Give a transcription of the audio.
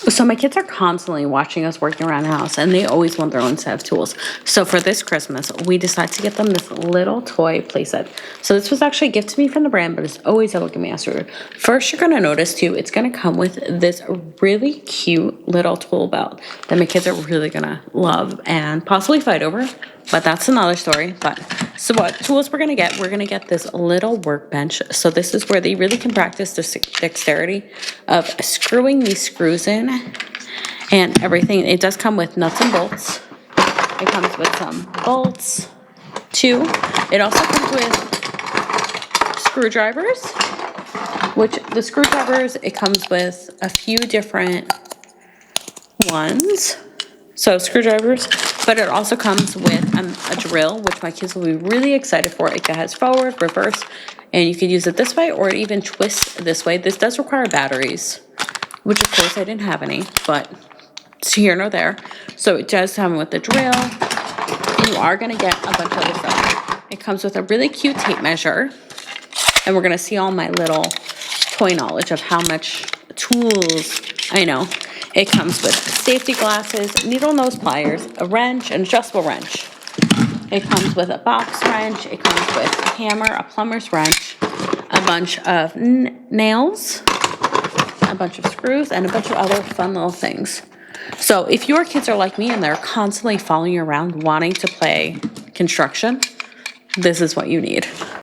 So my kids are constantly watching us working around the house, and they always want their own set of tools. So for this Christmas, we decided to get them this little toy playset. So this was actually a gift to me from the brand, but it's always a look at me afterward. First, you're gonna notice too, it's gonna come with this really cute little tool belt that my kids are really gonna love and possibly fight over, but that's another story. But so what tools we're gonna get? We're gonna get this little workbench. So this is where they really can practice the dexterity of screwing these screws in and everything. It does come with nuts and bolts. It comes with some bolts too. It also comes with screwdrivers, which the screwdrivers, it comes with a few different ones. So screwdrivers, but it also comes with a drill, which my kids will be really excited for. It has forward, reverse, and you could use it this way or even twist this way. This does require batteries, which of course I didn't have any, but it's here nor there. So it does come with the drill, and you are gonna get a bunch of other stuff. It comes with a really cute tape measure, and we're gonna see all my little toy knowledge of how much tools I know. It comes with safety glasses, needle nose pliers, a wrench, an adjustable wrench. It comes with a box wrench. It comes with a hammer, a plumber's wrench, a bunch of nails, a bunch of screws, and a bunch of other fun little things. So if your kids are like me and they're constantly following you around wanting to play construction, this is what you need.